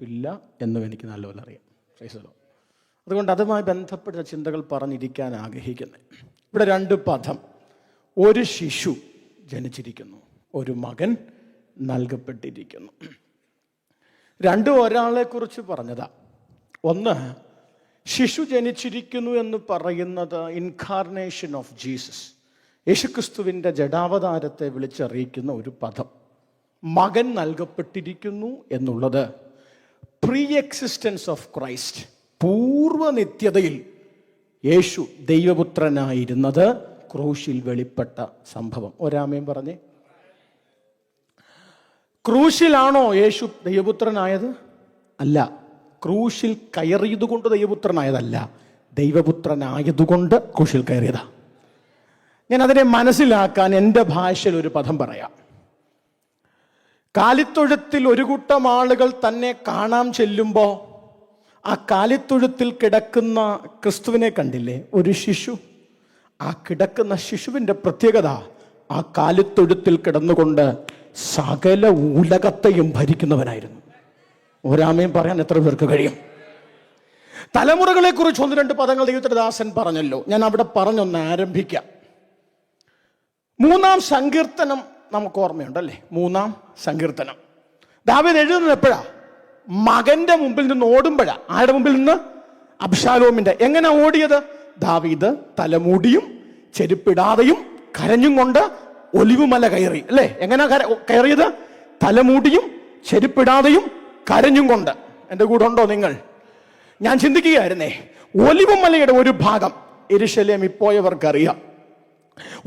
ഇല്ല എന്നും എനിക്ക് നല്ലപോലെ അറിയാം. അതുകൊണ്ട് അതുമായി ബന്ധപ്പെട്ട ചിന്തകൾ പറഞ്ഞിരിക്കാൻ ആഗ്രഹിക്കുന്നത്. ഇവിടെ രണ്ട് പദം, ഒരു ശിശു ജനിച്ചിരിക്കുന്നു, ഒരു മകൻ നൽകപ്പെട്ടിരിക്കുന്നു. രണ്ടും ഒരാളെ കുറിച്ച് പറഞ്ഞതാ. ഒന്ന്, ശിശു ജനിച്ചിരിക്കുന്നു എന്ന് പറയുന്നത് ഇൻകാർണേഷൻ ഓഫ് ജീസസ്, യേശുക്രിസ്തുവിൻ്റെ ജഡാവതാരത്തെ വിളിച്ചറിയിക്കുന്ന ഒരു പദം. മകൻ നൽകപ്പെട്ടിരിക്കുന്നു എന്നുള്ളത് പ്രീ എക്സിസ്റ്റൻസ് ഓഫ് ക്രൈസ്റ്റ്, പൂർവ്വനിത്യതയിൽ യേശു ദൈവപുത്രനായിരുന്നത് ക്രൂശിൽ വെളിപ്പെട്ട സംഭവം. ഒരാമയും പറഞ്ഞേ. ക്രൂശിലാണോ യേശു ദൈവപുത്രനായത്? അല്ല. ക്രൂശിൽ കയറിയതുകൊണ്ട് ദൈവപുത്രനായതല്ല, ദൈവപുത്രനായതുകൊണ്ട് ക്രൂശിൽ കയറിയതാ. ഞാൻ അതിനെ മനസ്സിലാക്കാൻ എൻ്റെ ഭാഷയിൽ ഒരു പദം പറയാം. കാലിത്തൊഴുത്തിൽ ഒരു കൂട്ടം ആളുകൾ തന്നെ കാണാൻ ചെല്ലുമ്പോൾ ആ കാലിത്തൊഴുത്തിൽ കിടക്കുന്ന ക്രിസ്തുവിനെ കണ്ടില്ലേ? ഒരു ശിശു. ആ കിടക്കുന്ന ശിശുവിൻ്റെ പ്രത്യേകത, ആ കാലിത്തൊഴുത്തിൽ കിടന്നുകൊണ്ട് സകല ഉലകത്തെയും ഭരിക്കുന്നവനായിരുന്നു. ഒരാമയും പറയാൻ എത്ര പേർക്ക് കഴിയും? തലമുറകളെ കുറിച്ച് ഒന്ന് രണ്ട് പദങ്ങൾ ദൈവത്തിന്റെ ദാസൻ പറഞ്ഞല്ലോ, ഞാൻ അവിടെ പറഞ്ഞൊന്ന് ആരംഭിക്കാം. 3-ാം സങ്കീർത്തനം നമുക്ക് ഓർമ്മയുണ്ടല്ലേ? 3-ാം സങ്കീർത്തനം ദാവീദ് എഴുതുന്നത് എപ്പോഴാ? മകന്റെ മുമ്പിൽ നിന്ന് ഓടുമ്പോഴാ. ആരുടെ മുമ്പിൽ നിന്ന്? അബ്ശാലോമിന്റെ. എങ്ങനെ ഓടിയത്? ദാവീദ് തലമുടിയും ചെരുപ്പിടാതെയും കരഞ്ഞും കൊണ്ട് ഒലിവുമല കയറി അല്ലേ? എങ്ങനെ കയറിയത്? തലമുടിയും ചെരുപ്പിടാതെയും കരഞ്ഞും കൊണ്ട്. എൻ്റെ കൂടെ ഉണ്ടോ നിങ്ങൾ? ഞാൻ ചിന്തിക്കുകയായിരുന്നേ, ഒലിവുമലയുടെ ഒരു ഭാഗം യെരൂശലേമിൽ പോയവർക്കറിയാം.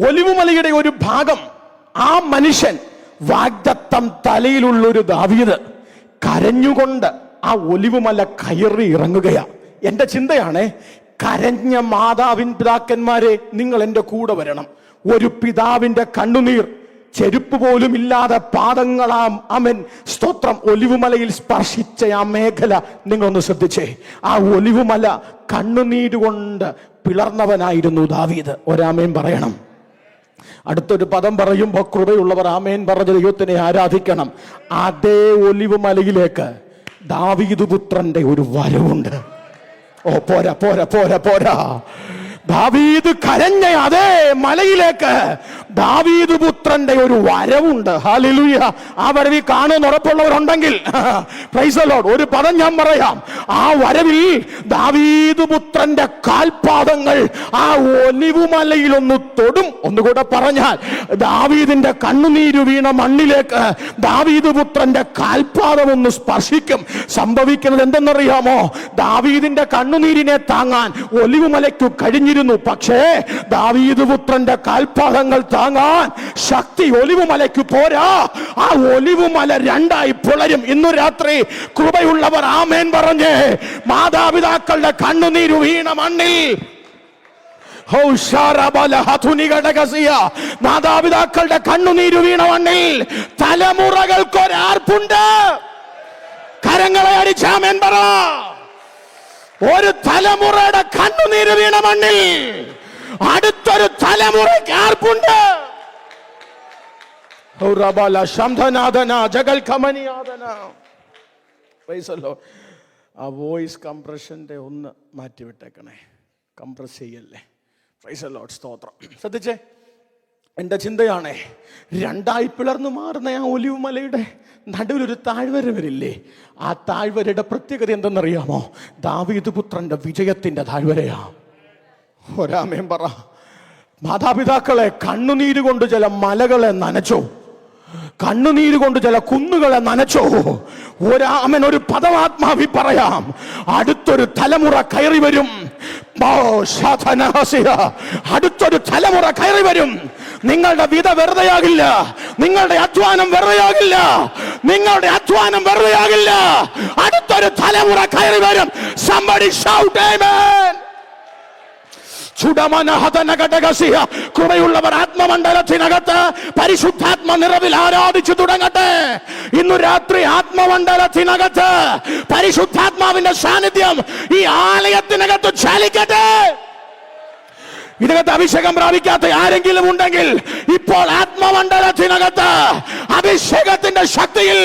ഒലിവുമലയുടെ ഒരു ഭാഗം ആ മനുഷ്യൻ, വാഗ്ദത്തം തലയിലുള്ളൊരു ദാവീദ്, കരഞ്ഞുകൊണ്ട് ആ ഒലിവുമല കയറി ഇറങ്ങുകയാ. എൻ്റെ ചിന്തയാണ്, കരഞ്ഞ പിതാക്കന്മാരെ നിങ്ങൾ എൻ്റെ കൂടെ വരണം. ഒരു പിതാവിൻ്റെ കണ്ണുനീർ ചെരുപ്പ് പോലും ഇല്ലാതെ പാദങ്ങളാം അമൻ സ്തോത്രം ഒലിവുമലയിൽ സ്പർശിച്ച ആ മേഖല നിങ്ങളൊന്ന് ശ്രദ്ധിച്ചേ. ആ ഒലിവുമല കണ്ണുനീരുകൊണ്ട് പിളർന്നവനായിരുന്നു ദാവീദ്. ഒരാമേൻ പറയണം. അടുത്തൊരു പദം പറയുമ്പോൾ കൃപയുള്ളവർ ആമേൻ പറഞ്ഞ ദൈവത്തിനെ ആരാധിക്കണം. അതേ ഒലിവുമലയിലേക്ക് ദാവീദ് പുത്രന്റെ ഒരു വരവുണ്ട്. ഓ പോരാ പോരാ പോരാ പോരാ. ദാവീദ് കരഞ്ഞ അതേ മലയിലേക്ക് ദാവീദ് പുത്രന്റെ ഒരു വരവുണ്ട്. ഹല്ലേലൂയ. ആ വരവിൽ കാണുമെന്ന് ഉറപ്പുള്ളവരുണ്ടെങ്കിൽ പ്രൈസ് ദി ലോർഡ്. ഒരു പദം ഞാൻ പറയാം. ആ വരവിൽ ദാവീദ് പുത്രന്റെ കാൽപാദങ്ങൾ ആ ഒലിവുമലയിൽ ഒന്ന് തൊടും. ഒന്നുകൂടെ പറഞ്ഞാൽ, ദാവീദിന്റെ കണ്ണുനീര് വീണ മണ്ണിലേക്ക് ദാവീദ് പുത്രന്റെ കാൽപാദം ഒന്ന് സ്പർശിക്കും. സംഭവിക്കുന്നത് എന്തെന്നറിയാമോ? ദാവീദിന്റെ കണ്ണുനീരിനെ താങ്ങാൻ ഒലിവുമലയ്ക്ക് കഴിഞ്ഞിരുന്നു. പക്ഷേ ദാവീദ് പുത്രന്റെ കാൽപാദങ്ങൾ താങ്ങാൻ ശക്തി ഒലിവുമലയ്ക്ക് പോരാ. ആ ഒലിവുമല രണ്ടായി പിളരും. ഇന്നു രാത്രി കൃപയുള്ളവർ ആമേൻ പറഞ്ഞേ. മാതാപിതാക്കളുടെ കണ്ണുനീര് വീണ മണ്ണിൽ, മാതാപിതാക്കളുടെ കണ്ണുനീര് വീണ മണ്ണിൽ തലമുറകൾക്കൊരാർപ്പുണ്ട്. കരങ്ങളെ അടിച്ചാമേൻ പറ. ഒരു തലമുറയുടെ കണ്ണുനീര് വീണ മണ്ണിൽ അടുത്തൊരു തലമുറയ്ക്ക് ആർപ്പുണ്ട്. ആ വോയിസ് കംപ്രഷന്റെ ഒന്ന് മാറ്റിവിട്ടേക്കണേ. കംപ്രസ് ചെയ്യല്ലേ. Price the Lord. സ്തോത്രം. ശ്രദ്ധിച്ചേ, എൻ്റെ ചിന്തയാണേ, രണ്ടായി പിളർന്നു മാറുന്ന ആ ഒലിവുമലയുടെ നടുവിലൊരു താഴ്വര വരില്ലേ? ആ താഴ്വരയുടെ പ്രത്യേകത എന്തെന്നറിയാമോ? ദാവീദ് പുത്രന്റെ വിജയത്തിന്റെ താഴ്വരയാ. ഒരാമേൻ പറ. മാതാപിതാക്കളെ കണ്ണുനീര് കൊണ്ട് ചില മലകളെ നനച്ചോ, കണ്ണുനീര് കൊണ്ട് ചില കുന്നുകളെ നനച്ചോ. ഒരാമൻ ഒരു പദമാത്മാവി പറയാം. അടുത്തൊരു തലമുറ കയറി വരും. അടുത്തൊരു തലമുറ കയറി വരും. നിങ്ങളുടെ വിധ വെറുതെയാകില്ല, നിങ്ങളുടെ അധ്വാനം വെറുതെയാകില്ല, നിങ്ങളുടെ അധ്വാനം വെറുതെയാകില്ല. അടുത്തൊരു തലമുറ കയറി വരും. Somebody shout amen. കൃപയുള്ളവർ ആത്മമണ്ഡലത്തിനകത്ത് പരിശുദ്ധാത്മ നിറവിൽ ആരാധിച്ചു തുടങ്ങട്ടെ. ഇന്നു രാത്രി ആത്മമണ്ഡലത്തിനകത്ത് പരിശുദ്ധാത്മാവിന്റെ സാന്നിധ്യം ഈ ആലയത്തിനകത്ത് ചലിക്കട്ടെ. ഇതിനകത്ത് അഭിഷേകം പ്രാപിക്കാത്ത ആരെങ്കിലും ഉണ്ടെങ്കിൽ ഇപ്പോൾ ആത്മമണ്ഡലത്തിനകത്ത് അഭിഷേകത്തിന്റെ ശക്തിയിൽ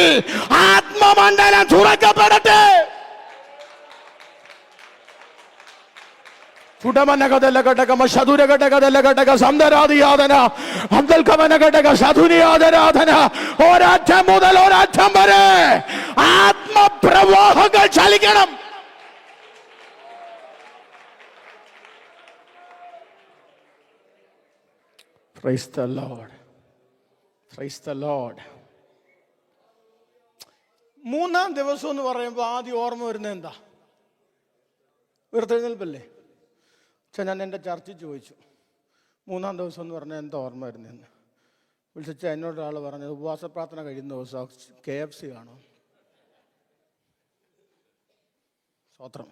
ആത്മമണ്ഡലം തുറക്കപ്പെടട്ടെ. ഒരറ്റം മുതൽ ഒരറ്റം വരെ ആത്മപ്രവാഹങ്ങൾ ചലിക്കണം. Praise the Lord. Praise the Lord. മൂന്നാം ദിവസം എന്ന് പറയുമ്പോൾ ആദ്യം ഓർമ്മ വരുന്നത് എന്താ? ഉയർത്തെഴുന്നേൽപ്പല്ലേ? ഞാൻ എൻ്റെ ചർച്ചിൽ ചോദിച്ചു, മൂന്നാം ദിവസം എന്ന് പറഞ്ഞാൽ എന്താ ഓർമ്മ വരുന്നതെന്ന്. വിളിച്ച എന്നോട് ഒരാൾ പറഞ്ഞത് ഉപവാസ പ്രാർത്ഥന കഴിയുന്ന ദിവസം KFC കാണും. സ്തോത്രം.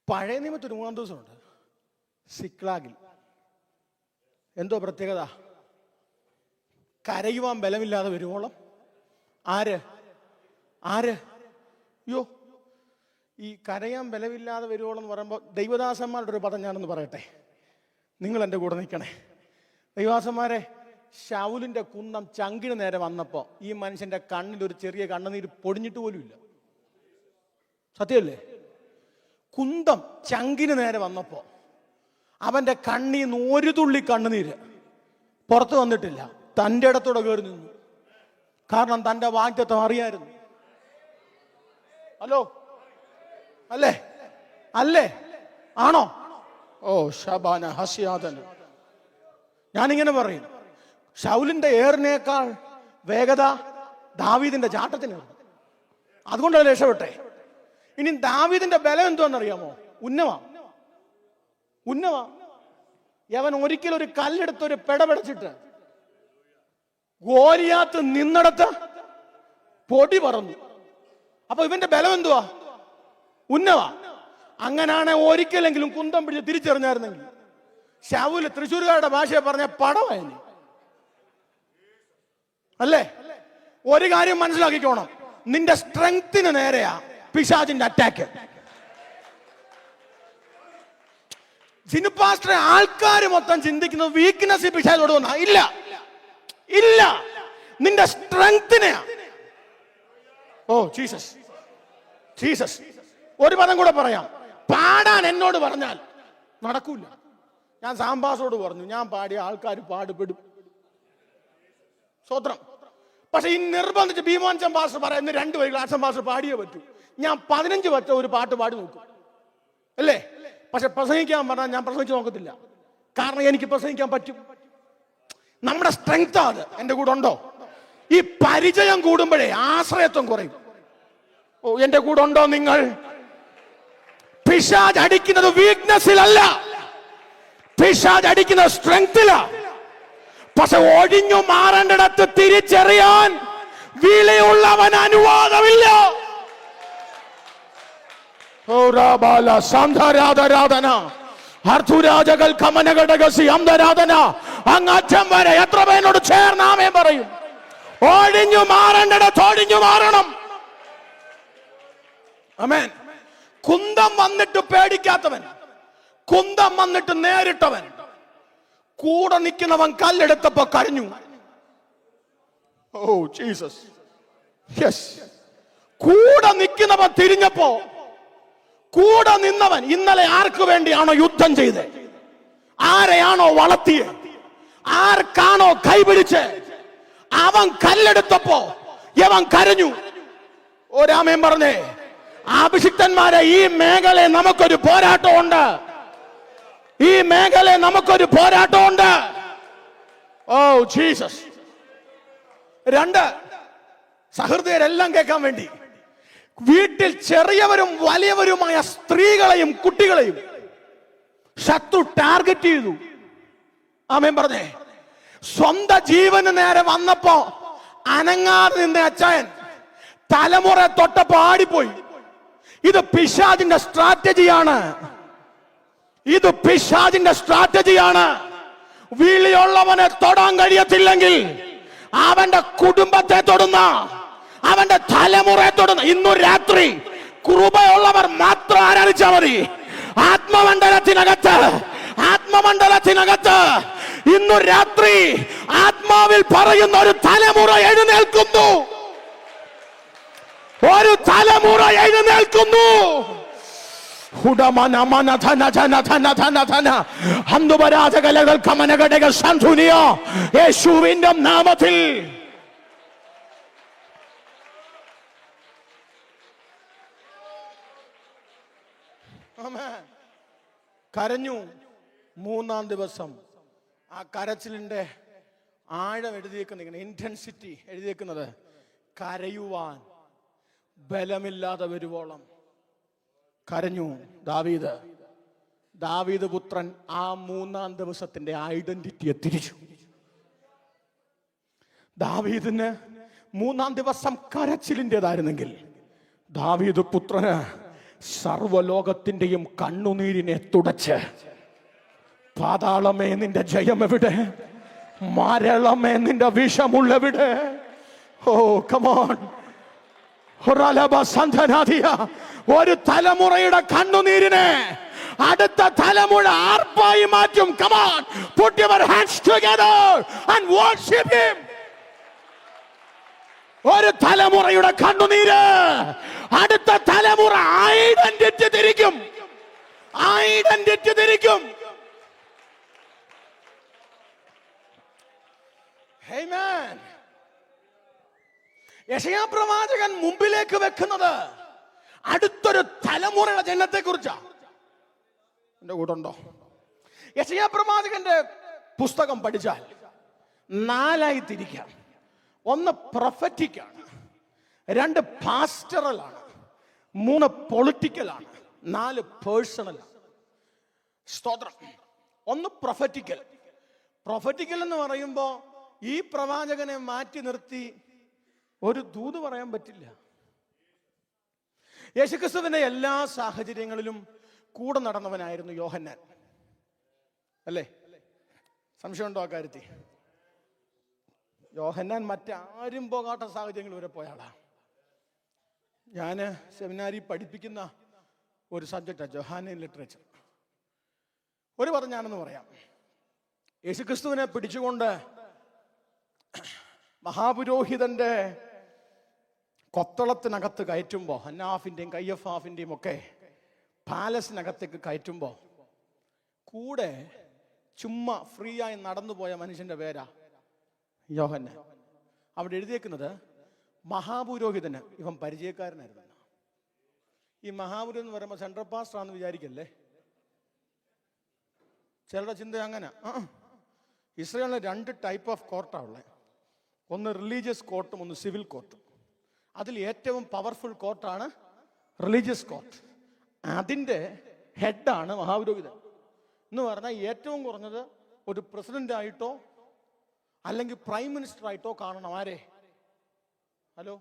പഴയ നിയമത്തിൽ മൂന്നാം ദിവസമുണ്ട്. സിക്ലാഗിൽ എന്തോ പ്രത്യേകത? കരയുവാൻ ബലമില്ലാതെ വരുവോളം. ആര്? യോ, ഈ കരയാൻ ബലമില്ലാതെ വരുവോളം എന്ന് പറയുമ്പോൾ ദൈവദാസന്മാരുടെ ഒരു പദം ഞാനൊന്ന് പറയട്ടെ, നിങ്ങൾ എൻ്റെ കൂടെ നിൽക്കണേ. ദൈവദാസന്മാരെ, ശൗലിന്റെ കുന്തം ചങ്കിന് നേരെ വന്നപ്പോൾ ഈ മനുഷ്യന്റെ കണ്ണിൽ ഒരു ചെറിയ കണ്ണുനീര് പൊടിഞ്ഞിട്ട് പോലും ഇല്ല. സത്യമല്ലേ? കുന്തം ചങ്കിന് നേരെ വന്നപ്പോ അവന്റെ കണ്ണീന്ന് ഒരു തുള്ളി കണ്ണുനീര് പുറത്തു വന്നിട്ടില്ല. തൻ്റെ ഇടത്തോടെ കയറി നിന്നു. കാരണം തൻ്റെ വാഗ്ദത്തം അറിയായിരുന്നു. ഹലോ, അല്ലേ? ആണോ? ഓ ശബാന ഹസ്യാദന. ഞാനിങ്ങനെ പറയും, ശൗലിന്റെ ഏറിനേക്കാൾ വേഗത ദാവീദിന്റെ ചാട്ടത്തിന്. അതുകൊണ്ടല്ലേ രക്ഷപ്പെട്ടെ. ഇനി ദാവീദിന്റെ ബലം എന്തോന്നറിയാമോ? ഉന്നവാ. യവൻ ഒരിക്കലും ഒരു കല്ലെടുത്ത് ഒരു പെടപെടച്ചിട്ട് ഗോലിയാത്ത് നിന്നിടത്ത് പൊടി പറന്നു. അപ്പൊ ഇവന്റെ ബലം എന്തുവാ? ഉന്നവാ. അങ്ങനാണ് ഒരിക്കലെങ്കിലും കുന്തം പിടിച്ച് തിരിച്ചറിഞ്ഞായിരുന്നെങ്കിൽ ശൗല് തൃശ്ശൂർകാരുടെ ഭാഷയെ പറഞ്ഞ പടമായിരുന്നു. അല്ലേ? ഒരു കാര്യം മനസ്സിലാക്കിക്കോണം, നിന്റെ സ്ട്രെങ്ത്തിന് നേരെയാ പിശാചിന്റെ അറ്റാക്ക്. ജിനുപാസ്റ്ററെ ആൾക്കാർ മൊത്തം ചിന്തിക്കുന്നത് വീക്ക്നെസ് പിശാചോട് വന്നാ. ഇല്ല, നിന്റെ സ്ട്രെങ്തിനെയാ. Oh Jesus. ഒരു പദം കൂടെ പറയാം. പാടാൻ എന്നോട് പറഞ്ഞാൽ നടക്കൂല. ഞാൻ സാംബാസോട് പറഞ്ഞു, ഞാൻ പാടിയ ആൾക്കാർ പാടുപെടും. സ്വത്രം. പക്ഷെ ഈ നിർബന്ധിച്ച് ഭീമാൻചൻ പാസ്റ്റർ പറയുന്ന 2 വരികൾ ആക്ഷൻ പാസ്റ്റർ പാടിയേ പറ്റൂ. ഞാൻ 15 വച്ച ഒരു പാട്ട് പാടി നോക്കും, അല്ലേ? പക്ഷെ പ്രസംഗിക്കാൻ പറഞ്ഞാൽ ഞാൻ പ്രസംഗിച്ച് നോക്കത്തില്ല. കാരണം എനിക്ക് പ്രസംഗിക്കാൻ പറ്റും. നമ്മുടെ സ്ട്രെങ്ത് അത്. എന്റെ കൂടെ ഉണ്ടോ? ഈ പരിചയം കൂടുമ്പോഴേ ആശ്രയത്വം കുറയും. ഓ, എന്റെ കൂടെ ഉണ്ടോ നിങ്ങൾ? പിശാച് അടിക്കുന്നത് വീക്ക്നെസ്സിലല്ല, പിശാച് അടിക്കുന്നത് സ്ട്രെങ്തിലാ. പക്ഷെ ഒഴിഞ്ഞു മാറേണ്ടിടത്ത് തിരിച്ചറിയാൻ വിളിയുള്ളവൻ അനുവാദമില്ല. അങ്ങറ്റം വരെ എത്ര പേരോട് ചേർന്നാമേ പറയും. ഒഴിഞ്ഞു മാറേണ്ടിടത്ത് ഒഴിഞ്ഞു മാറണം. ആമേൻ. കുന്തം വന്നിട്ട് പേടിക്കാത്തവൻ, കുന്തം വന്നിട്ട് നേരിട്ടവൻ, കൂടെ നിൽക്കുന്നവൻ കല്ലെടുത്തപ്പോ കരഞ്ഞു. Oh Jesus. യെസ്. കൂടെ നിൽക്കുന്നവൻ തിരിഞ്ഞപ്പോ കൂടെ നിന്നവൻ ഇന്നലെ ആർക്ക് വേണ്ടിയാണോ യുദ്ധം ചെയ്ത്, ആരെയാണോ വളർത്തിയത്, ആർക്കാണോ കൈപിടിച്ച്, അവൻ കല്ലെടുത്തപ്പോ അവൻ കരഞ്ഞു. ഒരാമേൻ പറഞ്ഞേ. അഭിഷിക്തന്മാരെ, ഈ മേഖലയെ നമുക്കൊരു പോരാട്ടമുണ്ട്. ഈ മേഖലയെ നമുക്കൊരു പോരാട്ടമുണ്ട്. Oh Jesus. 2, സഹൃദയരെല്ലാം കേൾക്കാൻ വേണ്ടി, വീട്ടിൽ ചെറിയവരും വലിയവരുമായ സ്ത്രീകളെയും കുട്ടികളെയും ശത്രു ടാർഗറ്റ് ചെയ്തു. ആമേൻ പറഞ്ഞേ. സ്വന്തം ജീവന് നേരെ വന്നപ്പോ അനങ്ങാതെ നിന്ന അച്ചായൻ തലമുറ തൊട്ടപ്പോ ആടിപ്പോയി. ഇത് പിശാചിന്റെ സ്ട്രാറ്റജിയാണ്. ഇത് പിശാചിന്റെ സ്ട്രാറ്റജിയാണ്. വിളിയുള്ളവനെ തൊടാൻ കഴിയത്തില്ലെങ്കിൽ അവന്റെ കുടുംബത്തെ തൊടുന്ന, അവന്റെ തലമുറയെ തൊടുന്ന. ഇന്നു രാത്രി കൃപയുള്ളവർ മാത്രം ആരാധിച്ചാൽ മതി. ആത്മമണ്ഡലത്തിനകത്ത് ഇന്നു രാത്രി ആത്മാവിൽ പറയുന്ന ഒരു തലമുറ എഴുന്നേൽക്കുന്നു. ഒരു തലമുറ എഴുന്നേൽക്കുന്നു. യേശുവിന്റെ നാമത്തിൽ കരഞ്ഞു. മൂന്നാം ദിവസം ആ കരച്ചിലിന്റെ ആഴം എഴുതിയേക്കുന്ന ഇന്റൻസിറ്റി എഴുതിയേക്കുന്നത് കരയുവാൻ ബലമില്ലാതെ വരുവോളം കരഞ്ഞു ദാവീദ് പുത്രൻ. ആ മൂന്നാം ദിവസത്തിന്റെ ഐഡന്റിറ്റിയെ തിരിച്ചു. ദാവീദിന് മൂന്നാം ദിവസം കരച്ചിലിൻ്റെതായിരുന്നെങ്കിൽ ദാവീദ് പുത്രന് സർവലോകത്തിന്റെയും കണ്ണുനീരിനെ തുടച്ച്, പാതാളമേ നിന്റെ ജയം എവിടെ, മരണമേ നിന്റെ വിഷമുള്ളെവിടെ, ഓ കമോൺ, ഒരു തലമുറയുടെ കണ്ണുനീരിനെ അടുത്ത തലമുറ ആർപ്പായി മാറ്റും. Come on, put your hands together and worship him. ഒരു തലമുറയുടെ കണ്ണുനീര് അടുത്ത തലമുറ ഐഡന്റിറ്റി തിരിക്കും. Amen. യെശയ്യാ പ്രവാചകൻ മുമ്പിലേക്ക് വെക്കുന്നത് അടുത്തൊരു തലമുറയുടെ ജനത്തെ കുറിച്ചാണ്. എന്റെ കൂട്ടുണ്ടോ? യെശയ്യാ പ്രവാചകന്റെ പുസ്തകം പഠിച്ചാൽ 4 തിരിക്കാം. 1 പ്രൊഫറ്റിക്കാണ്, 2 പാസ്റ്ററലാണ്, 3 പൊളിറ്റിക്കലാണ്, 4 പേഴ്സണലാണ്. സ്തോത്രം. 1 പ്രൊഫറ്റിക്കൽ എന്ന് പറയുമ്പോ ഈ പ്രവാചകനെ മാറ്റി നിർത്തി ഒരു ദൂത് പറയാൻ പറ്റില്ല. യേശുക്രിസ്തുവിന്റെ എല്ലാ സാഹചര്യങ്ങളിലും കൂടെ നടന്നവനായിരുന്നു യോഹന്നാൻ, അല്ലേ? സംശയമുണ്ടോ ആ കാര്യത്തിൽ? യോഹന്നാൻ മറ്റാരും പോകാത്ത സാഹചര്യങ്ങൾ വരെ പോയാളാ. ഞാൻ സെമിനാരി പഠിപ്പിക്കുന്ന ഒരു സബ്ജക്റ്റാണ് ജോഹാനിയൻ ലിറ്ററേച്ചർ. ഒരു പറഞ്ഞാണെന്ന് പറയാം. യേശുക്രിസ്തുവിനെ പിടിച്ചുകൊണ്ട് മഹാപുരോഹിതന്റെ കൊത്തളത്തിനകത്ത് കയറ്റുമ്പോൾ, ഹന്നാഫിന്റെയും കയ്യഫാഫിന്റെയും ഒക്കെ പാലസിനകത്തേക്ക് കയറ്റുമ്പോൾ കൂടെ ചുമ്മാ ഫ്രീ ആയി നടന്നുപോയ മനുഷ്യന്റെ പേരാ യോഹന്നാൻ. അവിടെ എഴുതിയേക്കുന്നത് മഹാപുരോഹിതന് ഇവൻ പരിചയക്കാരനായിരുന്നു. ഈ മഹാപുരോഹിതൻ എന്ന് പറയുമ്പോൾ സെൻട്രൽ പാസ്റ്റർ ആണെന്ന് വിചാരിക്കല്ലേ. ചിലരുടെ ചിന്ത അങ്ങനെ. ഇസ്രായേലിന് 2 ടൈപ്പ് ഓഫ് കോർട്ടാണ് ഉള്ളത്. ഒന്ന് റിലീജിയസ് കോർട്ടും ഒന്ന് സിവിൽ കോർട്ടും. അതിൽ ഏറ്റവും പവർഫുൾ കോർട്ടാണ് റിലീജിയസ് കോർട്ട്. അതിൻ്റെ ഹെഡാണ് മഹാപുരോഹിതൻ. എന്ന് പറഞ്ഞാൽ ഏറ്റവും കുറഞ്ഞത് ഒരു പ്രസിഡന്റ് ആയിട്ടോ അല്ലെങ്കിൽ പ്രൈം മിനിസ്റ്റർ ആയിട്ടോ കാണണം. ആരെ? ഹലോ,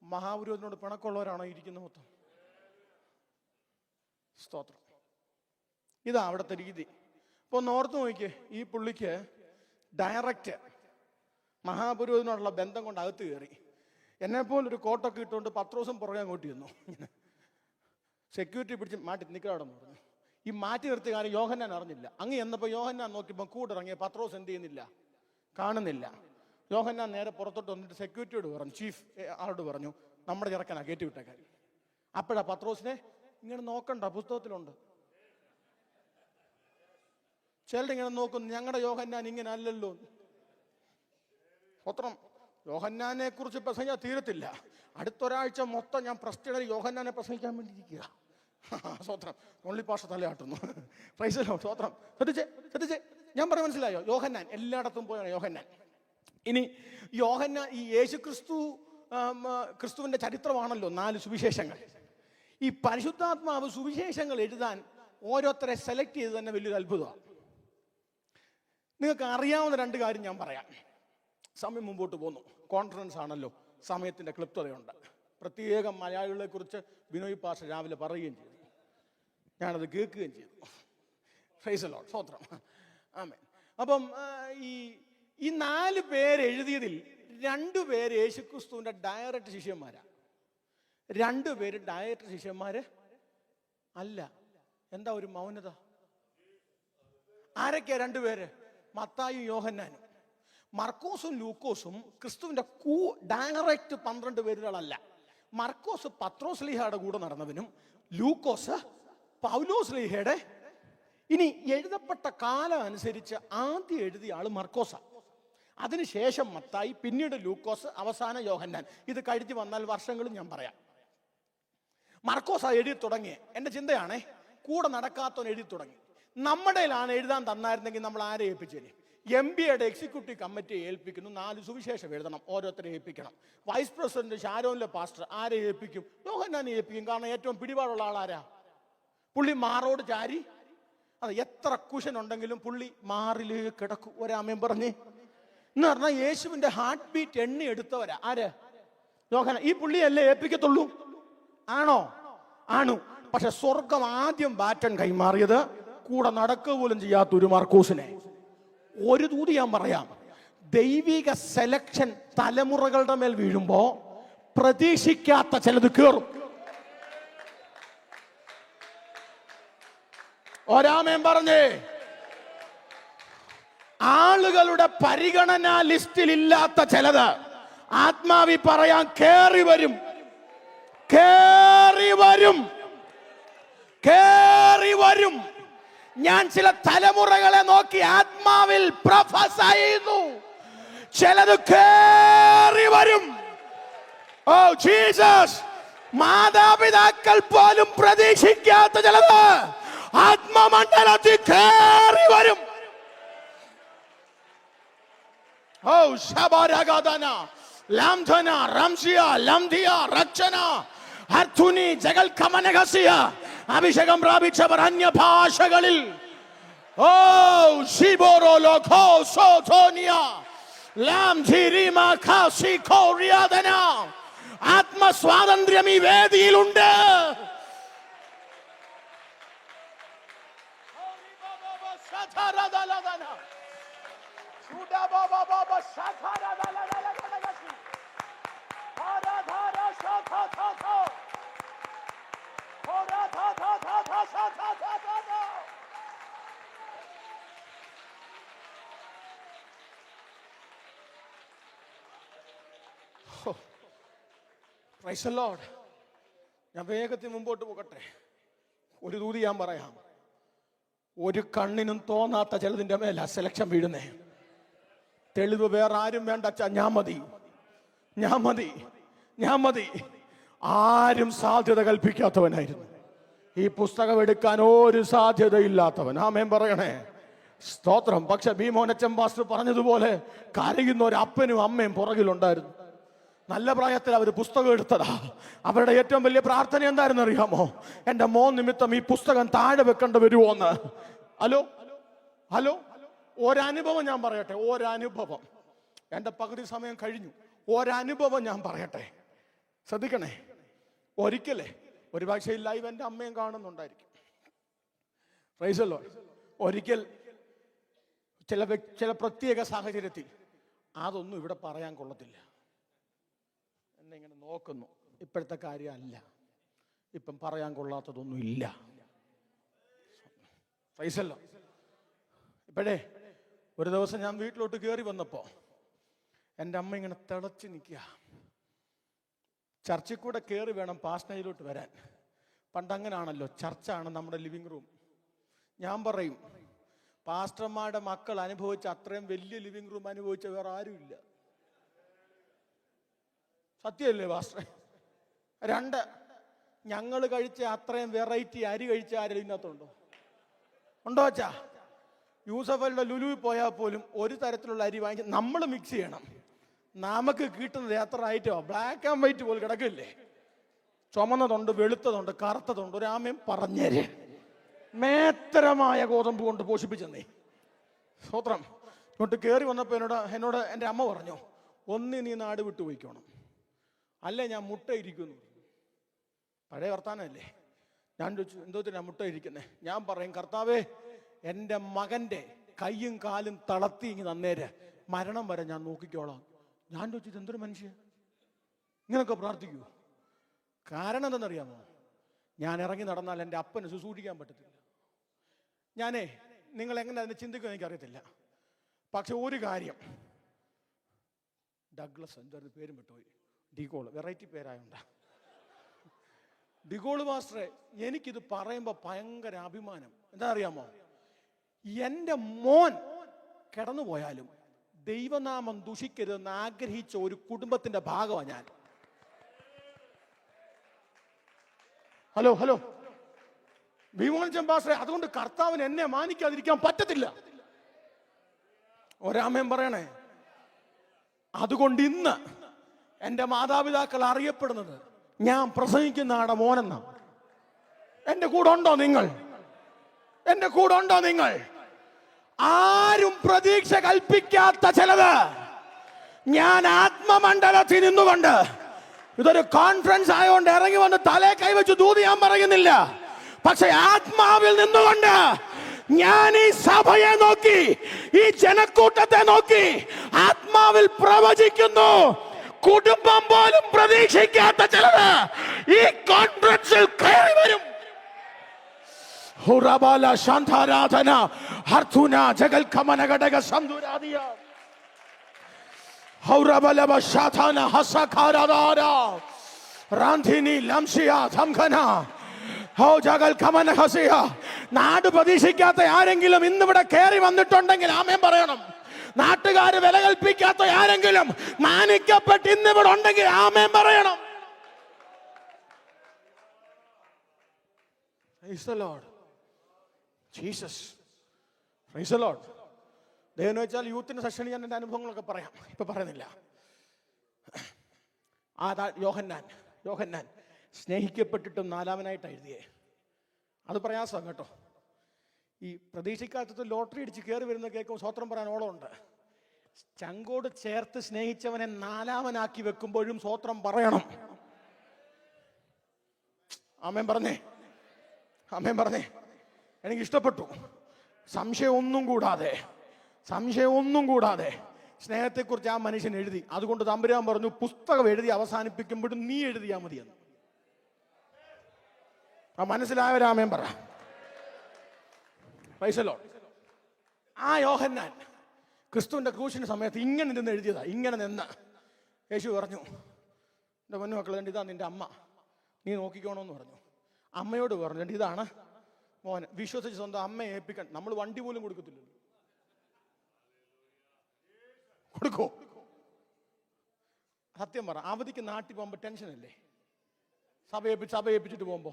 മഹാപുരോഹിതനോട് പിണക്കമുള്ളവരാണോ ഇരിക്കുന്നത് മൊത്തം? സ്തോത്രം. ഇതാ അവിടുത്തെ രീതി. ഇപ്പൊ ഒന്ന് ഓർത്ത് നോക്കിയേ, ഈ പുള്ളിക്ക് ഡയറക്റ്റ് മഹാപുരോഹിതനോടുള്ള ബന്ധം കൊണ്ട് അകത്ത് കയറി. എന്നെപ്പോലൊരു കോട്ടൊക്കെ ഇട്ടുകൊണ്ട് പത്രോസും പുറകെ അങ്ങോട്ട് ചെന്നു. സെക്യൂരിറ്റി പിടിച്ച് മാറ്റി നിൽക്കാടെന്ന് പറഞ്ഞു. ഈ മാറ്റി നിർത്തിയ കാര്യം യോഹന്നാൻ അറിഞ്ഞില്ല. അങ്ങ് എന്നപ്പോൾ യോഹന്നാൻ നോക്കിയപ്പോൾ കൂടെ ഇറങ്ങിയ പത്രോസ് എന്ത് ചെയ്യുന്നില്ല, കാണുന്നില്ല. യോഹന്നാൻ നേരെ പുറത്തോട്ട് വന്നിട്ട് സെക്യൂരിറ്റിയോട് പറഞ്ഞു, ചീഫ് ആളോട് പറഞ്ഞു, നമ്മുടെ ചെറുക്കനാ കയറ്റി വിട്ട കാര്യം. അപ്പോഴാ പത്രോസിനെ ഇങ്ങനെ നോക്കണ്ട, പുസ്തകത്തിലുണ്ട്. ചിലരിങ്ങനെ നോക്കുന്നു, ഞങ്ങളുടെ യോഹന്നാൻ ഇങ്ങനെ അല്ലല്ലോ. സ്വത്രം. യോഹന്നാനെ കുറിച്ച് പ്രസംഗിക്കാൻ തീരത്തില്ല. അടുത്തൊരാഴ്ച മൊത്തം ഞാൻ പ്രശ്നം യോഹന്നാനെ പ്രസംഗിക്കാൻ വേണ്ടിയിരിക്കുക. സ്വത്രം. ഓൺലി പാഷ തലയാട്ടുന്നു. പ്രൈസലോ. സ്വത്രം. ശ്രദ്ധിച്ചേ ഞാൻ പറയാൻ മനസ്സിലായോ? യോഹന്നാൻ എല്ലായിടത്തും പോയാണ് യോഹന്നാൻ. ഇനി യോഹന്നാൻ ഈ ക്രിസ്തുവിന്റെ ചരിത്രമാണല്ലോ 4 സുവിശേഷങ്ങൾ. ഈ പരിശുദ്ധാത്മാവ് സുവിശേഷങ്ങൾ എഴുതാൻ ഓരോരുത്തരെ സെലക്ട് ചെയ്ത് തന്നെ വലിയൊരു അത്ഭുതമാണ്. നിങ്ങൾക്ക് അറിയാവുന്ന 2 കാര്യം ഞാൻ പറയാം. സമയം മുമ്പോട്ട് പോന്നു. കോൺഫറൻസ് ആണല്ലോ, സമയത്തിന്റെ ക്ലിപ്തതയുണ്ട്. പ്രത്യേകം മലയാളികളെ കുറിച്ച് ബിനോയ് പാഷ രാവിലെ പറയുകയും ചെയ്തു, ഞാനത് കേൾക്കുകയും ചെയ്തു. Price the Lord. സ്തോത്രം. ആമേൻ. അപ്പം ഈ 4 പേര് എഴുതിയതിൽ 2 പേര് യേശുക്രിസ്തുവിന്റെ ഡയറക്റ്റ് ശിഷ്യന്മാരാ. രണ്ടുപേര് ഡയറക്റ്റ് ശിഷ്യന്മാര് അല്ല. എന്താ ഒരു മൗനത? ആരൊക്കെയാ രണ്ടുപേര്? മത്തായിയും യോഹന്നാനും. മർക്കോസും ലൂക്കോസും ക്രിസ്തുവിന്റെ ഡയറക്റ്റ് 12 പേരുകളല്ല. മർക്കോസ് പത്രോസ് ലീഹയുടെ കൂടെ നടന്നവനും ലൂക്കോസ് പൗലോസ് ലീഹയുടെ. ഇനി എഴുതപ്പെട്ട കാലം അനുസരിച്ച് ആദ്യം എഴുതിയ ആള് മർക്കോസ, അതിനുശേഷം മത്തായി, പിന്നീട് ലൂക്കോസ്, അവസാന യോഹന്നാൻ. ഇത് കഴിഞ്ഞ് വന്നാൽ വർഷങ്ങളും ഞാൻ പറയാം. മർക്കോസ എഴുതി തുടങ്ങി. എൻ്റെ ചിന്തയാണേ, കൂടെ നടക്കാത്തവൻ എഴുതി തുടങ്ങി. നമ്മുടെയിലാണ് എഴുതാൻ തന്നായിരുന്നെങ്കിൽ നമ്മൾ ആരെ ഏൽപ്പിച്ചേനെ? MBAയുടെ എക്സിക്യൂട്ടീവ് കമ്മിറ്റിയെ ഏൽപ്പിക്കുന്നു. 4 സുവിശേഷം എഴുതണം, ഓരോരുത്തരെ ഏൽപ്പിക്കണം. വൈസ് പ്രസിഡന്റ് ഷാരോനിലെ പാസ്റ്റർ ആരെ ഏൽപ്പിക്കും? യോഹന്നാനെ ഏൽപ്പിക്കും. കാരണം ഏറ്റവും പിടിപാടുള്ള ആളാരാ? പുള്ളി മാറോട് ചാരി. അത് എത്ര കുഷൻ ഉണ്ടെങ്കിലും പുള്ളി മാറില് കിടക്കും. ഒരാമയും പറഞ്ഞ് എന്ന് പറഞ്ഞാൽ യേശുവിന്റെ ഹാർട്ട് ബീറ്റ് എണ്ണി എടുത്തവരാ. ആര്? യോഹന്നാൻ. ഈ പുള്ളിയല്ലേ ഏൽപ്പിക്കത്തുള്ളൂ? ആണോ? ആണ്. പക്ഷെ സ്വർഗം ആദ്യം ബാറ്റൺ കൈമാറിയത് കൂടെ നടക്കുക പോലും ചെയ്യാത്ത ഒരു മർക്കോസിനെ. ഒരു തൂതി ഞാൻ പറയാം, ദൈവിക സെലക്ഷൻ തലമുറകളുടെ മേൽ വീഴുമ്പോ പ്രതീക്ഷിക്കാത്ത ചിലത് കേറും. ഒരാമേൻ പറഞ്ഞേ. ആളുകളുടെ പരിഗണനാ ലിസ്റ്റിൽ ഇല്ലാത്ത ചിലത് ആത്മാവി പറയാൻ കേറി വരും. കേറി വരും, കേറി വരും. ഞാൻ ചില തലമുറകളെ നോക്കി ആത്മാവിൽ പ്രൊഫസി ചെയ്യുന്നു, ചിലത് കേറി വരും. Oh Jesus. മാതാപിതാക്കൾ പോലും പ്രതീക്ഷിക്കാത്ത ചിലത് ആത്മമണ്ഡലത്തിൽ കേറി വരും. ഓ ശബരഗദന ലാംധന റംസിയ ലംധിയ രക്ഷന അർഥുനി ജഗൽ കമനഗസിയ. അഭിഷേകം പ്രാപിച്ചവർ അന്യഭാഷകളിൽ. ഓ ശിബോറോ ലോഖോ സോഥോനിയ ലാംധിരിമ ഖാസിഖോറിയാദന. ആത്മസ്വാതന്ത്ര്യം ഈ വേദിയിലുണ്ട്. Praise the Lord. ഞാൻ വേഗത്തിൽ മുമ്പോട്ട് പോകട്ടെ. ഒരു ദൂതി ഞാൻ പറയാം. ഒരു കണ്ണിനും തോന്നാത്ത ചിലതിൻ്റെ മേല സെലക്ഷൻ വീഴുന്നേ. തെളിവ് വേറെ ആരും വേണ്ട അച്ഛാ, ഞാൻ മതി, ഞാൻ മതി, ഞാൻ മതി. ആരും സാധ്യത കൽപ്പിക്കാത്തവനായിരുന്നു. ഈ പുസ്തകം എടുക്കാൻ ഒരു സാധ്യതയില്ലാത്തവൻ. ആമേൻ പറയണേ. സ്തോത്രം. പക്ഷെ ഭീമോനച്ചൻ പാസ്റ്റർ പറഞ്ഞതുപോലെ കരയുന്ന ഒരു അപ്പനും അമ്മയും പുറകിലുണ്ടായിരുന്നു. നല്ല പ്രായത്തിൽ അവർ പുസ്തകം എടുത്തതാ. അവരുടെ ഏറ്റവും വലിയ പ്രാർത്ഥന എന്തായിരുന്നു അറിയാമോ? എൻ്റെ മോൻ നിമിത്തം ഈ പുസ്തകം താഴെ വെക്കേണ്ടി വരുമോന്ന്. ഹലോ ഹലോ ഒരനുഭവം ഞാൻ പറയട്ടെ. ഒരനുഭവം. എൻ്റെ പകുതി സമയം കഴിഞ്ഞു. ഒരനുഭവം ഞാൻ പറയട്ടെ, ശ്രദ്ധിക്കണേ. ഒരിക്കലേ ഒരു പക്ഷേ ലൈവ് എൻ്റെ അമ്മയും കാണുന്നുണ്ടായിരിക്കും. Price the Lord. ഒരിക്കൽ ചില പ്രത്യേക സാഹചര്യത്തിൽ അതൊന്നും ഇവിടെ പറയാൻ കൊള്ളത്തില്ല. എന്നെ ഇങ്ങനെ നോക്കുന്നു. ഇപ്പോഴത്തെ കാര്യമല്ല, ഇപ്പം പറയാൻ കൊള്ളാത്തതൊന്നും ഇല്ല. Price the Lord. ഇപ്പോഴേ ഒരു ദിവസം ഞാൻ വീട്ടിലോട്ട് കയറി വന്നപ്പോൾ എൻ്റെ അമ്മ ഇങ്ങനെ തിളച്ച് നിൽക്കുക. ചർച്ചിൽ കൂടെ കയറി വേണം പാസ്റ്റേജിലോട്ട് വരാൻ. പണ്ടങ്ങനാണല്ലോ, ചർച്ചാണ് നമ്മുടെ ലിവിങ് റൂം. ഞാൻ പറയും, പാസ്റ്റർമാരുടെ മക്കൾ അനുഭവിച്ച അത്രയും വലിയ ലിവിങ് റൂം അനുഭവിച്ച വേറെ ആരുമില്ല. സത്യമല്ലേ പാസ്റ്റർ? 2, ഞങ്ങൾ കഴിച്ച അത്രയും വെറൈറ്റി അരി കഴിച്ച ആരും ഇതിനകത്തുണ്ടോ? ഉണ്ടോ അച്ഛാ? യൂസഫലിന്റെ ലുലുവിൽ പോയാൽ പോലും ഒരു തരത്തിലുള്ള അരി വാങ്ങി നമ്മൾ മിക്സ് ചെയ്യണം. നമുക്ക് കിട്ടുന്നത് എത്ര ഐറ്റമാണ്? ബ്ലാക്ക് ആൻഡ് വൈറ്റ് പോലെ കിടക്കില്ലേ? ചുമന്നതുണ്ട്, വെളുത്തതുണ്ട്, കറുത്തതുണ്ട്. ഒരാമയും പറഞ്ഞേര്. മേത്തരമായ ഗോതമ്പ് കൊണ്ട് പോഷിപ്പിച്ചെന്നേ. സ്തോത്രം. ഇങ്ങോട്ട് കയറി വന്നപ്പോൾ എന്നോട് എൻ്റെ അമ്മ പറഞ്ഞു, ഒന്ന് നീ നാട് വിട്ടു പോയിക്കോണം, അല്ലേ ഞാൻ മുട്ട ഇരിക്കുന്നു. പഴയ വർത്താനല്ലേ. ഞാൻ ചോദിച്ചു, എന്തോത്തിനാ മുട്ട ഇരിക്കുന്നേ? ഞാൻ പറയും, കർത്താവേ എൻ്റെ മകൻ്റെ കയ്യും കാലും തളർത്തി ഇങ്ങ് തന്നേര്, മരണം വരെ ഞാൻ നോക്കിക്കോളാം. ഞാൻ ചോദിച്ചത്, എന്തൊരു മനുഷ്യ, ഇങ്ങനൊക്കെ പ്രാർത്ഥിക്കൂ? കാരണം എന്തെന്നറിയാമോ? ഞാൻ ഇറങ്ങി നടന്നാൽ എൻ്റെ അപ്പന് ശുശ്രൂഷിക്കാൻ പറ്റത്തില്ല. നിങ്ങൾ എങ്ങനെ അതിനെ ചിന്തിക്കുമെന്ന് എനിക്കറിയത്തില്ല. പക്ഷെ ഒരു കാര്യം, ഡഗ്ലസ് എന്തായിരുന്നു പേരും വിട്ടുപോയി, ഡിഗോൾ, വെറൈറ്റി പേരായോണ്ട. ഡിഗോൾ മാസ്റ്ററെ, എനിക്കിത് പറയുമ്പോൾ ഭയങ്കര അഭിമാനം. എന്താ അറിയാമോ? എൻ്റെ മോൻ കിടന്നുപോയാലും ദൈവനാമം ദുഷിക്കരുതെന്ന് ആഗ്രഹിച്ച ഒരു കുടുംബത്തിന്റെ ഭാഗമാണ് ഞാൻ. ഹലോ ഭീമോൻ പാസ്റ്ററെ, അതുകൊണ്ട് കർത്താവിന് എന്നെ മാനിക്കാതിരിക്കാൻ പറ്റത്തില്ല. ഒരാമേൻ പറയണേ. അതുകൊണ്ട് ഇന്ന് എൻ്റെ മാതാപിതാക്കൾ അറിയപ്പെടുന്നത് ഞാൻ പ്രസംഗിക്കുന്ന ആടെ മോനെന്ന. എൻ്റെ കൂടെ ഉണ്ടോ നിങ്ങൾ? എൻ്റെ കൂടെ ഉണ്ടോ നിങ്ങൾ? ആരും പ്രതീക്ഷ കൽപ്പിക്കാത്ത ചിലത് ഞാൻ ആത്മമണ്ഡലത്തിൽ നിന്നുകൊണ്ട്, ഇതൊരു കോൺഫറൻസ് ആയതുകൊണ്ട് ഇറങ്ങി വന്ന് തലേ കൈവച്ച് ദൂത് ഞാൻ പറയുന്നില്ല, പക്ഷെ ആത്മാവിൽ നിന്നുകൊണ്ട് ഞാൻ ഈ സഭയെ നോക്കി, ഈ ജനക്കൂട്ടത്തെ നോക്കി ആത്മാവിൽ പ്രവചിക്കുന്നു. കുടുംബം പോലും പ്രതീക്ഷിക്കാത്ത ചിലത് ഈ കോൺഫറൻസിൽ കയറി വരും. ഹുറബാല ശാന്താരാധന ഹർത്തുന ജഗൽ ഖമന ഘടക സന്ദുരാദിയ ഹൗറബലബ ശാഥാന ഹസഖാരാദാര റാന്ധിനി ലംസിയ ധംഖന ഹോ ജഗൽ ഖമന ഹസിയ. നാട് പ്രതീക്ഷിക്കാത്ത ആരെങ്കിലും ഇന്നിവിടെ കയറി വന്നിട്ടുണ്ടെങ്കിൽ ആമേൻ പറയണം. നാട്ടുകാർ വില കൽപ്പിക്കാത്ത ആരെങ്കിലും മാനിക്കപ്പെട്ട് ഇന്നിവിടെ ഉണ്ടെങ്കിൽ ആമേൻ പറയണം. Praise the Lord. Jesus. Price the Lord. ദൈവം വെച്ചാൽ യൂത്തിന്റെ സെഷനിൽ ഞാൻ എൻ്റെ അനുഭവങ്ങളൊക്കെ പറയാം, ഇപ്പൊ പറയുന്നില്ല. യോഹന്നാൻ സ്നേഹിക്കപ്പെട്ടിട്ടും നാലാമനായിട്ടാണ് എഴുതിയേ. അത് പ്രയാസമാണ് കേട്ടോ. ഈ പ്രതീക്ഷിക്കാത്തത് ലോട്ടറി അടിച്ച് കയറി വരുന്ന കേൾക്കുമ്പോൾ സ്വത്രം പറയാൻ ഓളമുണ്ട്. ചങ്കോട് ചേർത്ത് സ്നേഹിച്ചവനെ നാലാമനാക്കി വെക്കുമ്പോഴും സ്വത്രം പറയണം. ആമേൻ പറഞ്ഞേ. എനിക്ക് ഇഷ്ടപ്പെട്ടു. സംശയം ഒന്നും കൂടാതെ സ്നേഹത്തെക്കുറിച്ച് ആ മനുഷ്യൻ എഴുതി. അതുകൊണ്ട് തമ്പുരാൻ പറഞ്ഞു, പുസ്തകം എഴുതി അവസാനിപ്പിക്കുമ്പോഴും നീ എഴുതിയാൽ മതിയെന്ന്. ആ മനസ്സിലായവരാമേൻ പറ. Price the Lord. ആ യോഹന്നാൻ ക്രിസ്തുവിന്റെ ക്രൂശിന്റെ സമയത്ത് ഇങ്ങനെ നിന്ന് എഴുതിയതാ. ഇങ്ങനെ നിന്ന് യേശു പറഞ്ഞു, എൻ്റെ പൊന്നു മക്കളെ, ഇതാ നിന്റെ അമ്മ, നീ നോക്കിക്കോണമെന്ന് പറഞ്ഞു. അമ്മയോട് പറഞ്ഞു, ഇതാണ് മോൻ. വിശ്വസിച്ച് സ്വന്തം അമ്മയെ ഏൽപ്പിക്കാൻ നമ്മൾ വണ്ടി പോലും കൊടുക്കത്തില്ലല്ലോ. കൊടുക്കോ? സത്യം പറ, അവധിക്ക് നാട്ടിൽ പോകുമ്പോ ടെൻഷനല്ലേ? സഭ ഏൽപ്പിച്ചിട്ട് പോകുമ്പോ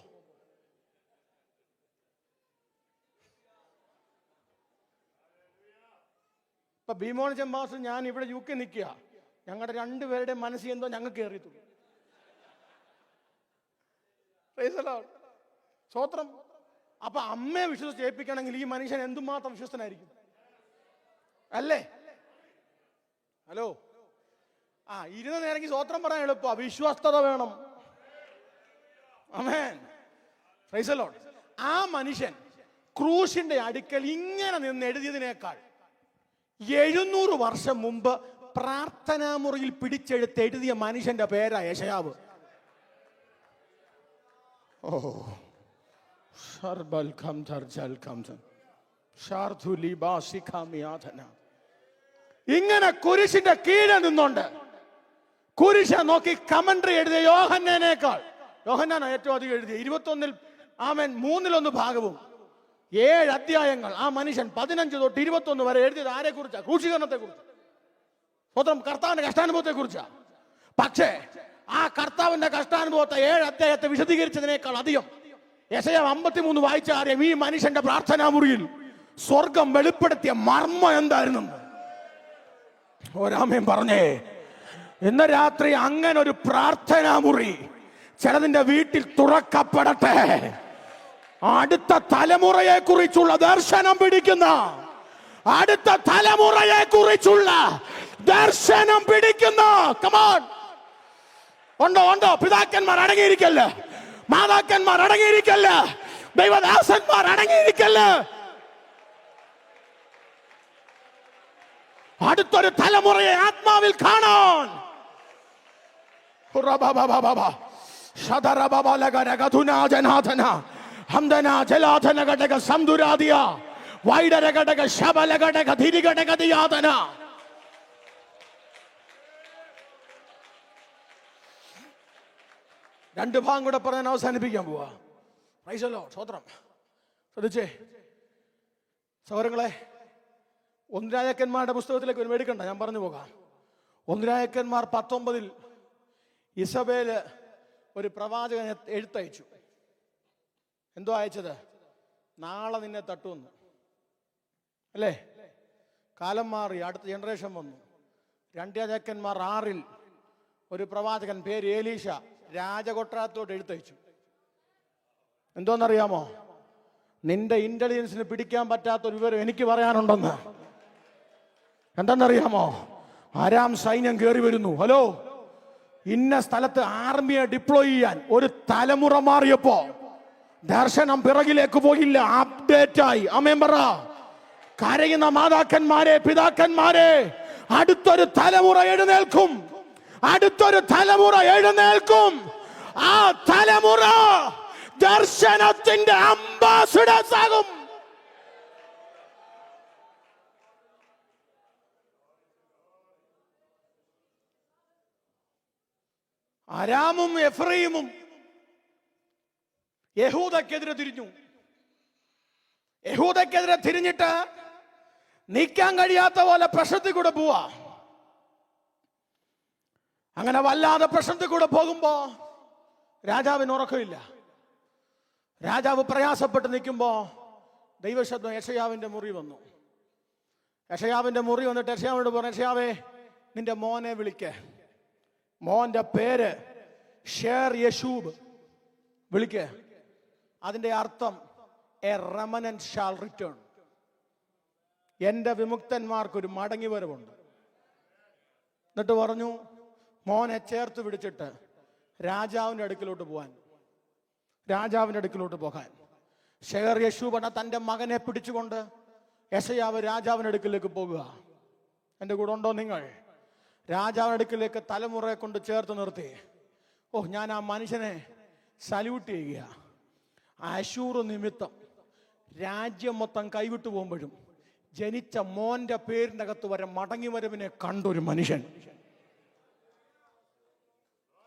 ഇപ്പൊ ഭീമോൻ ചെമ്പാസ് ഞാൻ ഇവിടെ UK നിൽക്കുക. ഞങ്ങളുടെ രണ്ടുപേരുടെ മനസ്സിൽ എന്തോ ഞങ്ങൾക്ക് കയറിയിട്ടുള്ളൂ. സ്വത്രം. അപ്പൊ അമ്മയെ വിശ്വസിച്ച് ഏൽപ്പിക്കണമെങ്കിൽ ഈ മനുഷ്യൻ എന്തുമാത്രം വിശ്വസ്തനായിരിക്കും അല്ലേ? ഹലോ. ഇരുന്ന നേരെങ്കിൽ സ്വത്രം പറയാൻ എളുപ്പ, വിശ്വസ്തത വേണം. ആമേൻ. Praise the Lord. ആ മനുഷ്യൻ ക്രൂശിന്റെ അടുക്കൽ ഇങ്ങനെ നിന്ന് എഴുതിയതിനേക്കാൾ 700 വർഷം മുമ്പ് പ്രാർത്ഥനാ മുറിയിൽ പിടിച്ചെടുത്ത് എഴുതിയ മനുഷ്യന്റെ പേരാ യെശയ്യാവ്. ഇങ്ങനെ കുരിശിന്റെ കീഴെ നിന്നുകൊണ്ട് കുരിശ നോക്കി കമന്ററി എഴുതിയ യോഹന്നാനാണ് ഏറ്റവും അധികം എഴുതിയ. 21 ആമേൻ 3/1 ഭാഗവും 7 അധ്യായങ്ങൾ ആ മനുഷ്യൻ 15 തൊട്ട് 21 വരെ എഴുതിയത് ആരെ കുറിച്ചാ? ക്രൂശീകരണത്തെ കുറിച്ച്, സ്വന്തം കർത്താവിന്റെ കഷ്ടാനുഭവത്തെ കുറിച്ചാ. പക്ഷേ ആ കർത്താവിന്റെ കഷ്ടാനുഭവത്തെ 7 അധ്യായത്തെ വിശദീകരിച്ചതിനേക്കാൾ അധികം യെശയ്യാവ് 53 വായിച്ച അറിയാം ഈ മനുഷ്യന്റെ പ്രാർത്ഥനാ മുറിയിൽ സ്വർഗം വെളിപ്പെടുത്തിയ മർമ്മം എന്തായിരുന്നു. ഒരാമേൻ പറഞ്ഞേ. ഇന്ന് രാത്രി അങ്ങനെ ഒരു പ്രാർത്ഥനാ മുറി ചിലതിന്റെ വീട്ടിൽ തുറക്കപ്പെടട്ടെ. അടുത്ത തലമുറയെ കുറിച്ചുള്ള ദർശനം പിടിക്കുന്ന, അടുത്ത തലമുറയെ കുറിച്ചുള്ള ദർശനം പിടിക്കുന്ന. കമോൺ. ഉണ്ടോ? പിതാക്കന്മാർ അടങ്ങിയിരിക്കല്ല, മാതാക്കന്മാർ അടങ്ങിയിരിക്കല്ല, ദൈവദാസന്മാർ അടങ്ങിയിരിക്കല്ല. അടുത്തൊരു തലമുറയെ ആത്മാവിൽ കാണാൻ ശതരബലകരകധുനാജനാഥന ഹംദന ജലാധന ഘടക സംദുരാദിയ വൈഡര ഘടക ശബല ഘടക ധിരിഘടകതിയാതന. രണ്ട് ഭാഗം കൂടെ പറഞ്ഞാൽ അവസാനിപ്പിക്കാൻ പോവാ. Price the Lord. സ്തോത്രം. ശ്രദ്ധിച്ചേ സഹോദരങ്ങളെ, 1 രാജാക്കന്മാരുടെ പുസ്തകത്തിലേക്ക് ഒരു മേടിക്കണ്ട, ഞാൻ പറഞ്ഞു പോകാം. 1 രാജാക്കന്മാർ 19 ഇസബേല് ഒരു പ്രവാചകനെ എഴുത്തയച്ചു. എന്തോ അയച്ചത്? നാളെ നിന്നെ തട്ടുമെന്ന്. അല്ലേ? കാലം മാറി, അടുത്ത ജനറേഷൻ വന്നു. 2 രാജാക്കന്മാർ 6 ഒരു പ്രവാചകൻ പേര് ഏലീഷ രാജകൊട്ടാരത്തോട് എഴുത്തയച്ചു. എന്തോന്നറിയാമോ? നിന്റെ ഇന്റലിജൻസിന് പിടിക്കാൻ പറ്റാത്തൊരു വിവരം എനിക്ക് പറയാനുണ്ടെന്ന്. എന്താണെന്നറിയാമോ? ആരാം സൈന്യം കയറി വരുന്നു. ഹലോ, ഇന്ന സ്ഥലത്ത് ആർമിയെ ഡിപ്ലോയ് ചെയ്യാൻ ഒരു തലമുറ മാറിയപ്പോ ദർശനം പിറകിലേക്ക് പോയില്ല, അപ്ഡേറ്റ് ആയി. ആമേൻ പറ. കരയുന്ന മാതാക്കന്മാരെ, പിതാക്കന്മാരെ, അടുത്തൊരു തലമുറ എഴുന്നേൽക്കും. അടുത്തൊരു തലമുറ എഴുന്നേൽക്കും. ആ തലമുറ ദർശനത്തിന്റെ അംബാസിഡേഴ്സ് ആകും. അരാമും എഫ്രൈമും യഹൂദക്കെതിരെ തിരിഞ്ഞു. യഹൂദക്കെതിരെ തിരിഞ്ഞിട്ട് നീക്കാൻ കഴിയാത്ത പോലെ പ്രശ്നത്തിൽ കൂടെ പോവാ. അങ്ങനെ വല്ലാതെ പ്രശ്നത്തിൽ കൂടെ പോകുമ്പോ രാജാവിന് ഉറക്കമില്ല. രാജാവ് പ്രയാസപ്പെട്ട് നിൽക്കുമ്പോ ദൈവശബ്ദം യെശയ്യാവിന്റെ മുറി വന്നു. യെശയ്യാവിന്റെ മുറി വന്നിട്ട് യെശയ്യാവിനോട് പറഞ്ഞു, യെശയ്യാവേ, നിന്റെ മോനെ വിളിക്ക്. മോന്റെ പേര് ഷേർ യശൂബ്. വിളിക്ക്. അതിന്റെ അർത്ഥം എ റെമനന്റ് ഷാൽ റിട്ടേൺ. എന്റെ വിമുക്തന്മാർക്കൊരു മടങ്ങി വരവുണ്ട്. എന്നിട്ട് പറഞ്ഞു, മോനെ ചേർത്ത് പിടിച്ചിട്ട് രാജാവിന്റെ അടുക്കിലോട്ട് പോകാൻ. രാജാവിന്റെ അടുക്കിലോട്ട് പോകാൻ ഷേർ യശൂബ് തന്റെ മകനെ പിടിച്ചുകൊണ്ട് യെശയ്യാവ് രാജാവിന്റെ അടുക്കിലേക്ക് പോകുക. എന്റെ കൂടെ ഉണ്ടോ നിങ്ങൾ? രാജാവിന്റെ അടുക്കിലേക്ക് തലമുറയെ കൊണ്ട് ചേർത്ത് നിർത്തി. ഓ, ഞാൻ ആ മനുഷ്യനെ സല്യൂട്ട് ചെയ്യുക. അശൂർ നിമിത്തം രാജ്യം മൊത്തം കൈവിട്ടു പോകുമ്പോഴും ജനിച്ച മോന്റെ പേരിന്റെ അകത്ത് വരെ മടങ്ങി വരവിനെ കണ്ടൊരു മനുഷ്യൻ.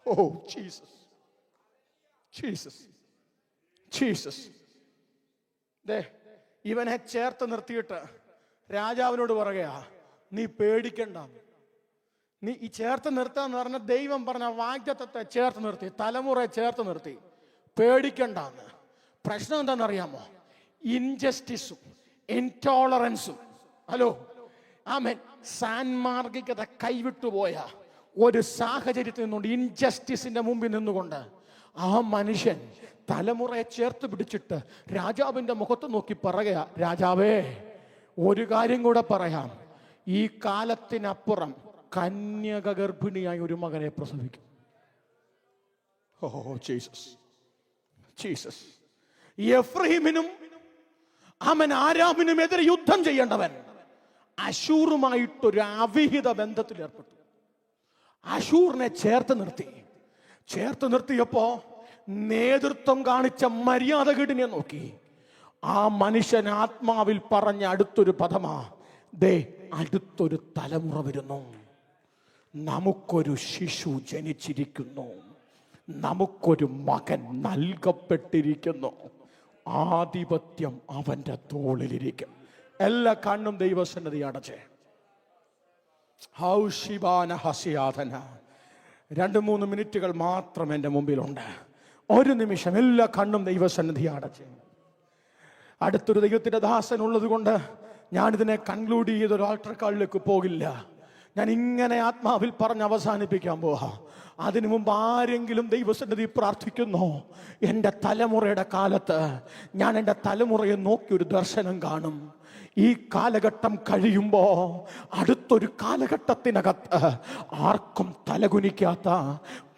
Oh Jesus, Jesus, Jesus. ഇവനെ ചേർത്ത് നിർത്തിയിട്ട് രാജാവിനോട് പറയുക, നീ പേടിക്കണ്ട. നീ ഈ ചേർത്ത് നിർത്താന്ന് പറഞ്ഞ ദൈവം പറഞ്ഞ വാഗ്ദത്തത്തെ ചേർത്ത് നിർത്തി, തലമുറയെ ചേർത്ത് നിർത്തി. പേടിക്കണ്ടെന്ന്. പ്രശ്നം എന്താണെന്നറിയാമോ? ഇൻജസ്റ്റിസും ഇൻടോളറൻസും. ഹലോ, ആമേൻ. സാൻമാർഗികത കൈവിട്ടുപോയ ഒരു സാഹചര്യത്തിൽ നിന്നുകൊണ്ട്, ഇൻജസ്റ്റിസിന്റെ മുമ്പിൽ നിന്നുകൊണ്ട് ആ മനുഷ്യൻ തലമുറയെ ചേർത്ത് പിടിച്ചിട്ട് രാജാവിന്റെ മുഖത്ത് നോക്കി പറയുക, രാജാവേ, ഒരു കാര്യം കൂടെ പറയാം. ഈ കാലത്തിനപ്പുറം കന്യക ഗർഭിണിയായി ഒരു മകനെ പ്രസവിക്കും. Oh Jesus, Jesus. എഫ്രഹീമിനും ആരാമിനും എതിരെ യുദ്ധം ചെയ്യേണ്ടവൻ അശൂറുമായിട്ടൊരു അവിഹിത ബന്ധത്തിൽ ഏർപ്പെട്ടു. അശൂറിനെ ചേർത്ത് നിർത്തി. ചേർത്ത് നിർത്തിയപ്പോ നേതൃത്വം കാണിച്ച മര്യാദകേടിനെ നോക്കി ആ മനുഷ്യൻ ആത്മാവിൽ പറഞ്ഞ അടുത്തൊരു പദമാ, ദേ അടുത്തൊരു തലമുറ വരുന്നു. നമുക്കൊരു ശിശു ജനിച്ചിരിക്കുന്നു. നമുക്കൊരു മകൻ നൽകപ്പെട്ടിരിക്കുന്നു. ആധിപത്യം അവന്റെ തോളിലിരിക്കും. എല്ലാ കണ്ണും ദൈവസന്നിധി അടച്ചേ. ഹൗഷിബാന ഹസിയാധന. 2-3 മിനിറ്റുകൾ മാത്രം എൻ്റെ മുമ്പിലുണ്ട്. ഒരു നിമിഷം എല്ലാ കണ്ണും ദൈവസന്നിധി അടച്ചേ. അടുത്തൊരു ദൈവത്തിന്റെ ദാസൻ ഉള്ളത് കൊണ്ട് ഞാനിതിനെ കൺക്ലൂഡ് ചെയ്തൊരു ആൾട്ടർ കാളിലേക്ക് പോകില്ല. ഞാൻ ഇങ്ങനെ ആത്മാവിൽ പറഞ്ഞ് അവസാനിപ്പിക്കാൻ പോവാ. അതിനു മുമ്പ് ആരെങ്കിലും ദൈവസന്നിധി പ്രാർത്ഥിക്കുന്നോ? എൻ്റെ തലമുറയുടെ കാലത്ത് ഞാൻ എൻ്റെ തലമുറയെ നോക്കി ഒരു ദർശനം കാണും. ഈ കാലഘട്ടം കഴിയുമ്പോ അടുത്തൊരു കാലഘട്ടത്തിനകത്ത് ആർക്കും തലകുനിക്കാത്ത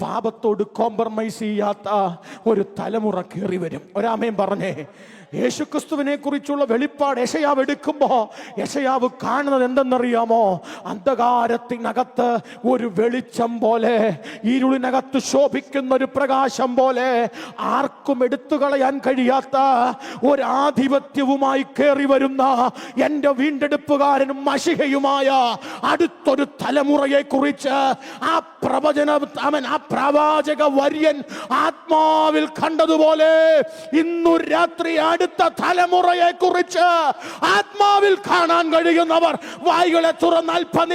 പാപത്തോട് കോംപ്രമൈസ് ചെയ്യാത്ത ഒരു തലമുറ കയറി വരും. ഒരാമേൻ പറഞ്ഞേ. യേശുക്രിസ്തുവിനെ കുറിച്ചുള്ള വെളിപ്പാട് യെശയ്യാവ് എടുക്കുമ്പോ യെശയ്യാവ് കാണുന്നത് എന്തെന്നറിയാമോ? അന്ധകാരത്തിനകത്ത് ഒരു വെളിച്ചം പോലെ, ഇരുളിനകത്ത് ശോഭിക്കുന്ന ഒരു പ്രകാശം പോലെ, ആർക്കും എടുത്തു കളയാൻ കഴിയാത്ത ഒരു ആധിപത്യവുമായി കയറി വരുന്ന എന്റെ വീണ്ടെടുപ്പുകാരനും മശിഹയുമായ അടുത്തൊരു തലമുറയെ കുറിച്ച് ആ ആ പ്രവാചക വര്യൻ ആത്മാവിൽ കണ്ടതുപോലെ ഇന്നു രാത്രി അടുത്ത തലമുറയെ കുറിച്ച് ആത്മാവിൽ കാണാൻ കഴിയുന്നവർ വായ്കളെ തുറന്ന് അല്പനിമിഷം